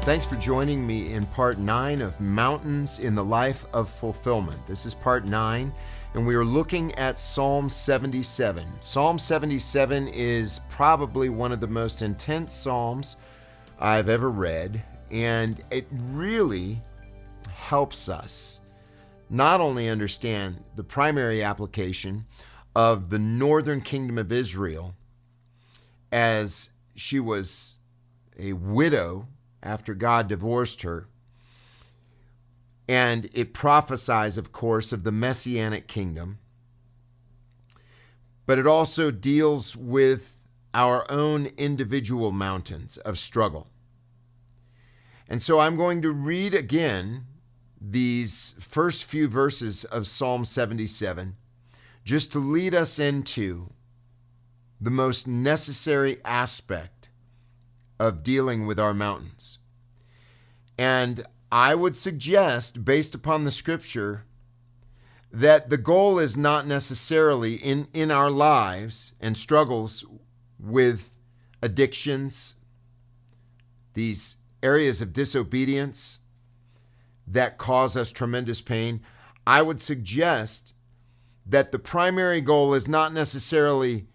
Thanks for joining me in part 9 of Mountains in the Life of Fulfillment. This is part 9, and we are looking at Psalm 77. Psalm 77 is probably one of the most intense psalms I've ever read, and it really helps us not only understand the primary application of the northern kingdom of Israel as she was a widow after God divorced her. And it prophesies, of course, of the Messianic kingdom. But it also deals with our own individual mountains of struggle. And so I'm going to read again these first few verses of Psalm 77, just to lead us into the most necessary aspect of dealing with our mountains. And I would suggest, based upon the scripture, that the goal is not necessarily in our lives and struggles with addictions, these areas of disobedience that cause us tremendous pain. I would suggest that the primary goal is not necessarily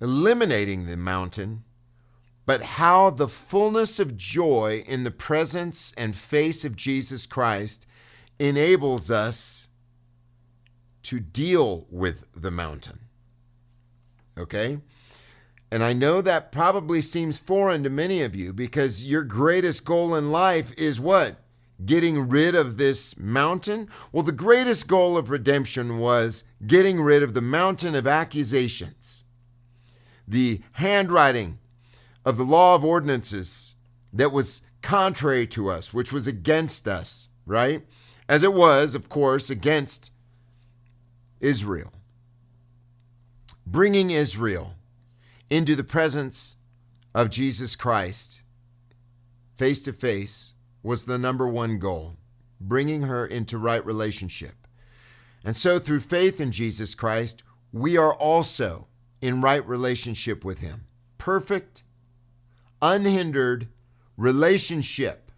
eliminating the mountain, but how the fullness of joy in the presence and face of Jesus Christ enables us to deal with the mountain. Okay? And I know that probably seems foreign to many of you because your greatest goal in life is what? Getting rid of this mountain? Well, the greatest goal of redemption was getting rid of the mountain of accusations, the handwriting of the law of ordinances that was contrary to us, which was against us, right? As it was, of course, against Israel. Bringing Israel into the presence of Jesus Christ face to face was the number one goal, bringing her into right relationship. And so through faith in Jesus Christ, we are also in right relationship with him. Perfect, unhindered relationship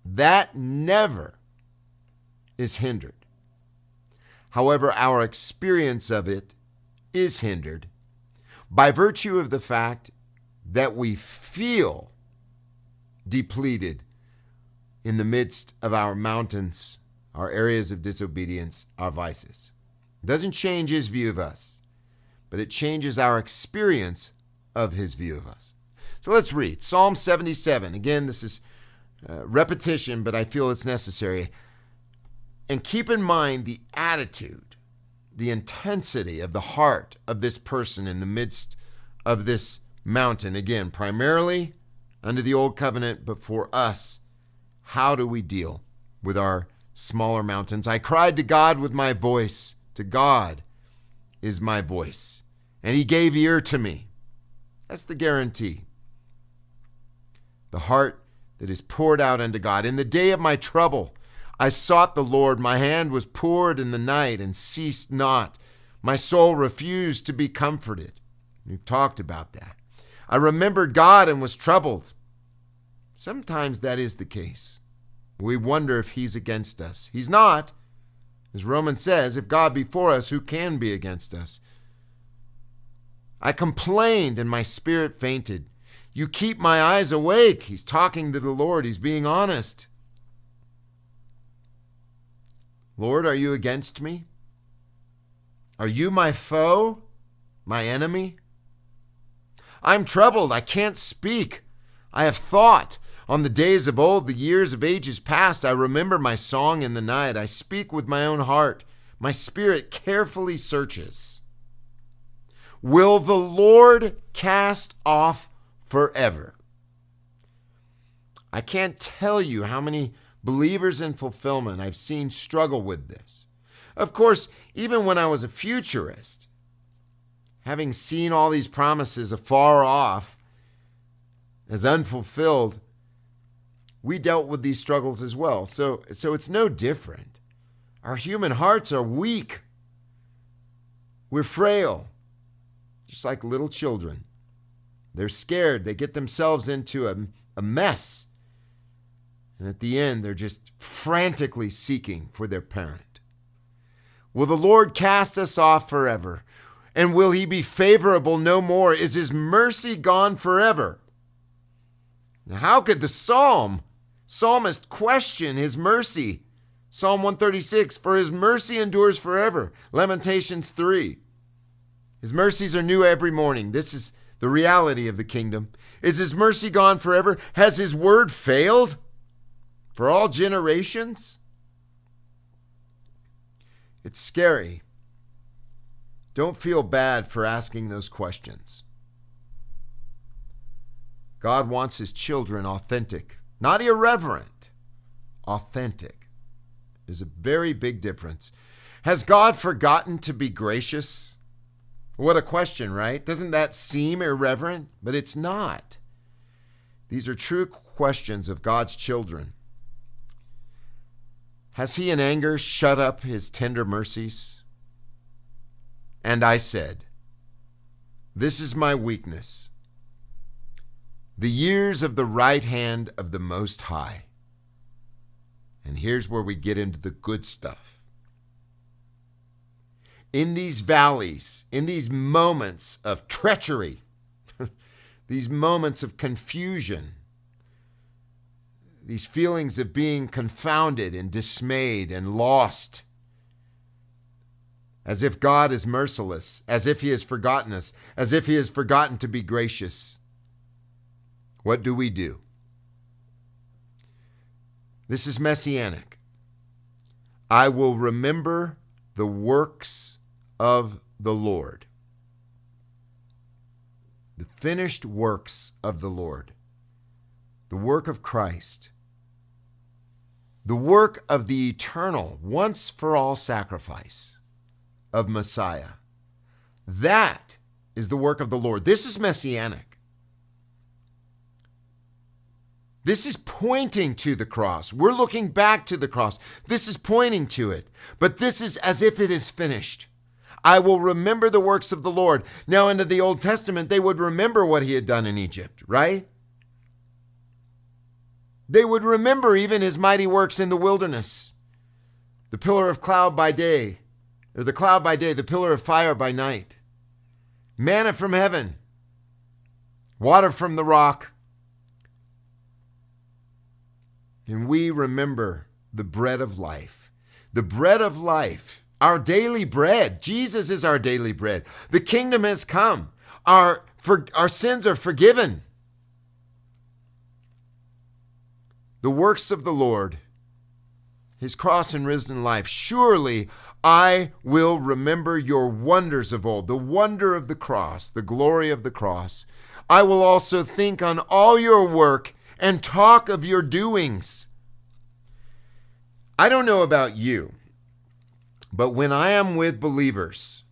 that never is hindered. However, our experience of it is hindered by virtue of the fact that we feel depleted in the midst of our mountains, our areas of disobedience, our vices. It doesn't change his view of us, but it changes our experience of his view of us. So let's read Psalm 77. Again, this is repetition, but I feel it's necessary. And keep in mind the attitude, the intensity of the heart of this person in the midst of this mountain. Again, primarily under the old covenant, but for us, how do we deal with our smaller mountains? I cried to God with my voice. To God is my voice, and he gave ear to me. That's the guarantee. The heart that is poured out unto God. In the day of my trouble, I sought the Lord. My hand was poured in the night and ceased not. My soul refused to be comforted. We've talked about that. I remembered God and was troubled. Sometimes that is the case. We wonder if he's against us. He's not. As Romans says, if God be for us, who can be against us? I complained and my spirit fainted. You keep my eyes awake. He's talking to the Lord. He's being honest. Lord, are you against me? Are you my foe, my enemy? I'm troubled. I can't speak. I have thought. On the days of old, the years of ages past, I remember my song in the night. I speak with my own heart. My spirit carefully searches. Will the Lord cast off forever? I can't tell you how many believers in fulfillment I've seen struggle with this. Of course, even when I was a futurist, having seen all these promises afar off as unfulfilled, we dealt with these struggles as well. So it's no different. Our human hearts are weak. We're frail, just like little children. They're scared. They get themselves into a mess. And at the end, they're just frantically seeking for their parent. Will the Lord cast us off forever? And will he be favorable no more? Is his mercy gone forever? Now, how could the psalmist question his mercy? Psalm 136, for his mercy endures forever. Lamentations 3. His mercies are new every morning. This is the reality of the kingdom. Is his mercy gone forever? Has his word failed for all generations? It's scary. Don't feel bad for asking those questions. God wants his children authentic, not irreverent, authentic. There's a very big difference. Has God forgotten to be gracious? What a question, right? Doesn't that seem irreverent? But it's not. These are true questions of God's children. Has he in anger shut up his tender mercies? And I said, this is my weakness, the years of the right hand of the Most High. And here's where we get into the good stuff. In these valleys, in these moments of treachery, these moments of confusion, these feelings of being confounded and dismayed and lost, as if God is merciless, as if he has forgotten us, as if he has forgotten to be gracious, what do we do? This is messianic. I will remember the works of the Lord. The finished works of the Lord. The work of Christ. The work of the eternal, once for all sacrifice of Messiah. That is the work of the Lord. This is messianic. This is pointing to the cross. We're looking back to the cross. This is pointing to it. But this is as if it is finished. I will remember the works of the Lord. Now, into the Old Testament, they would remember what he had done in Egypt, right? They would remember even his mighty works in the wilderness. The pillar of cloud by day, or the cloud by day, the pillar of fire by night. Manna from heaven. Water from the rock. And we remember the bread of life. The bread of life. Our daily bread. Jesus is our daily bread. The kingdom has come. Our sins are forgiven. The works of the Lord. His cross and risen life. Surely I will remember your wonders of old. The wonder of the cross. The glory of the cross. I will also think on all your work and talk of your doings. I don't know about you, but when I am with believers,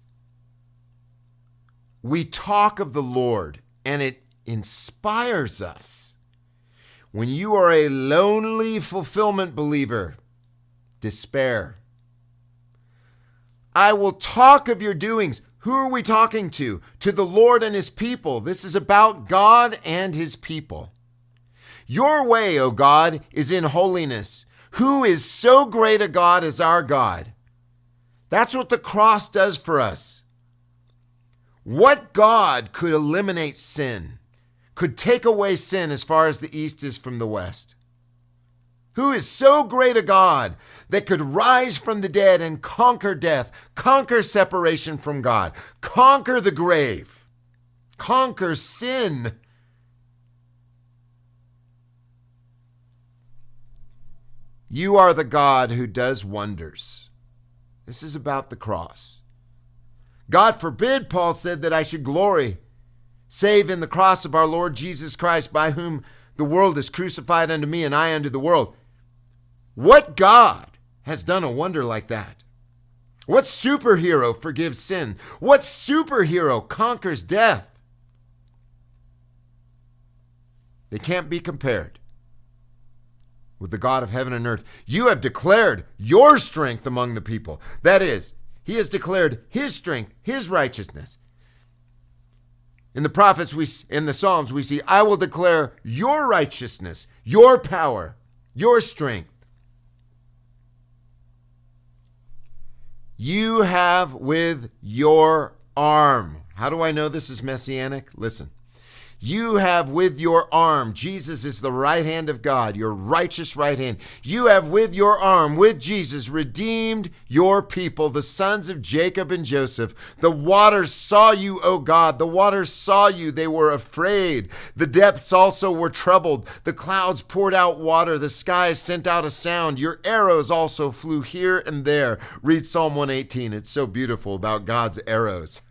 we talk of the Lord and it inspires us. When you are a lonely fulfillment believer, despair. I will talk of your doings. Who are we talking to? To the Lord and his people. This is about God and his people. Your way, O God, is in holiness. Who is so great a God as our God? That's what the cross does for us. What God could eliminate sin, could take away sin as far as the east is from the west? Who is so great a God that could rise from the dead and conquer death, conquer separation from God, conquer the grave, conquer sin? You are the God who does wonders. This is about the cross. God forbid, Paul said, that I should glory, save in the cross of our Lord Jesus Christ, by whom the world is crucified unto me and I unto the world. What God has done a wonder like that? What superhero forgives sin? What superhero conquers death? They can't be compared with the God of heaven and earth. You have declared your strength among the people. That is, he has declared his strength, his righteousness. In the prophets, in the Psalms, we see, I will declare your righteousness, your power, your strength. You have with your arm. How do I know this is messianic? Listen. You have with your arm, Jesus is the right hand of God, your righteous right hand. You have with your arm, with Jesus, redeemed your people, the sons of Jacob and Joseph. The waters saw you, O God. The waters saw you. They were afraid. The depths also were troubled. The clouds poured out water. The skies sent out a sound. Your arrows also flew here and there. Read Psalm 118. It's so beautiful about God's arrows.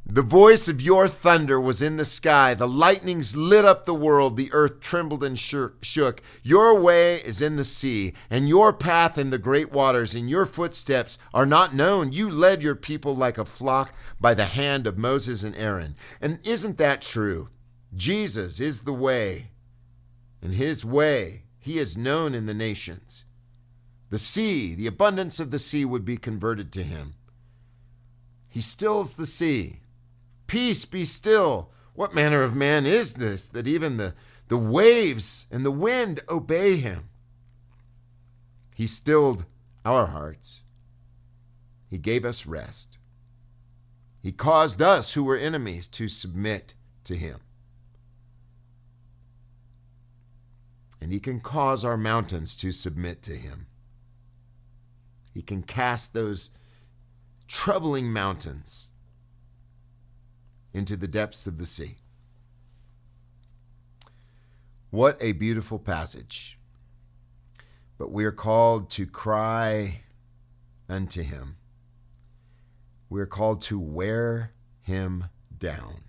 The voice of your thunder was in the sky. The lightnings lit up the world. The earth trembled and shook. Your way is in the sea, and your path in the great waters, and your footsteps are not known. You led your people like a flock by the hand of Moses and Aaron. And isn't that true? Jesus is the way, and his way, he is known in the nations. The sea, the abundance of the sea would be converted to him. He stills the sea. Peace, be still. What manner of man is this, that even the waves and the wind obey him? He stilled our hearts. He gave us rest. He caused us who were enemies to submit to him. And he can cause our mountains to submit to him. He can cast those troubling mountains into the depths of the sea. What a beautiful passage. But we are called to cry unto him. We are called to wear him down.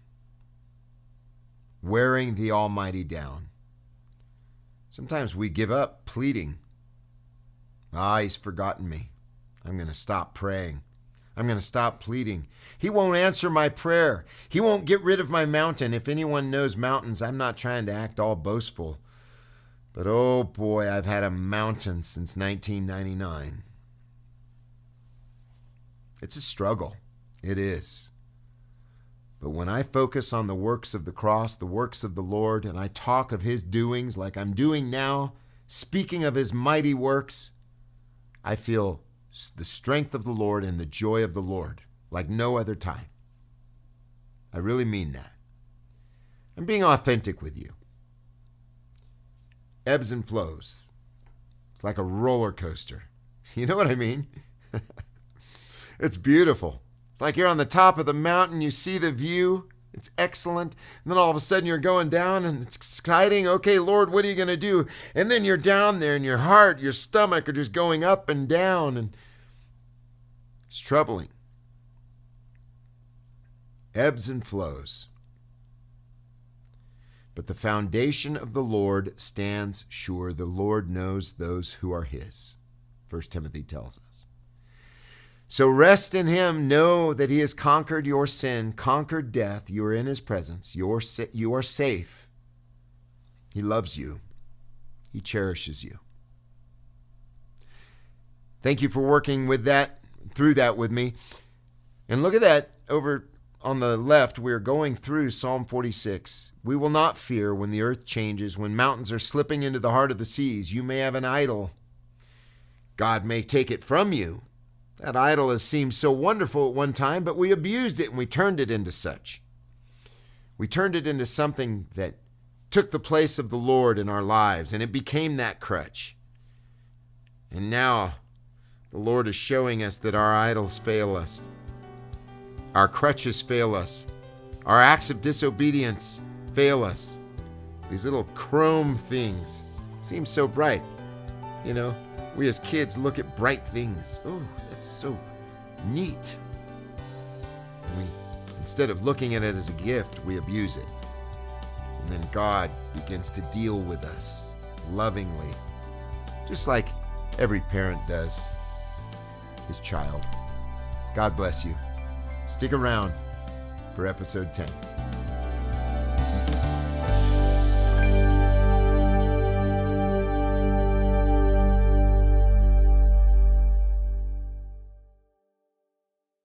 Wearing the Almighty down. Sometimes we give up pleading. He's forgotten me. I'm going to stop praying. I'm going to stop pleading. He won't answer my prayer. He won't get rid of my mountain. If anyone knows mountains, I'm not trying to act all boastful. But oh boy, I've had a mountain since 1999. It's a struggle. It is. But when I focus on the works of the cross, the works of the Lord, and I talk of his doings like I'm doing now, speaking of his mighty works, I feel the strength of the Lord and the joy of the Lord like no other time. I really mean that. I'm being authentic with you. Ebbs and flows. It's like a roller coaster. You know what I mean? It's beautiful. It's like you're on the top of the mountain. You see the view. It's excellent. And then all of a sudden you're going down and it's exciting. Okay, Lord, what are you going to do? And then you're down there and your heart, your stomach are just going up and down. And it's troubling. Ebbs and flows. But the foundation of the Lord stands sure. The Lord knows those who are his. 1 Timothy tells us. So rest in him. Know that he has conquered your sin, conquered death. You are in his presence. You are safe. He loves you. He cherishes you. Thank you for working through that with me. And look at that over on the left. We're going through Psalm 46. We will not fear when the earth changes, when mountains are slipping into the heart of the seas. You may have an idol. God may take it from you. That idol has seemed so wonderful at one time, but we abused it and we turned it into such. We turned it into something that took the place of the Lord in our lives, and it became that crutch. And now the Lord is showing us that our idols fail us. Our crutches fail us. Our acts of disobedience fail us. These little chrome things seem so bright. You know, we as kids look at bright things. Oh, that's so neat. Instead of looking at it as a gift, we abuse it. And then God begins to deal with us lovingly, just like every parent does his child. God bless you. Stick around for episode 10.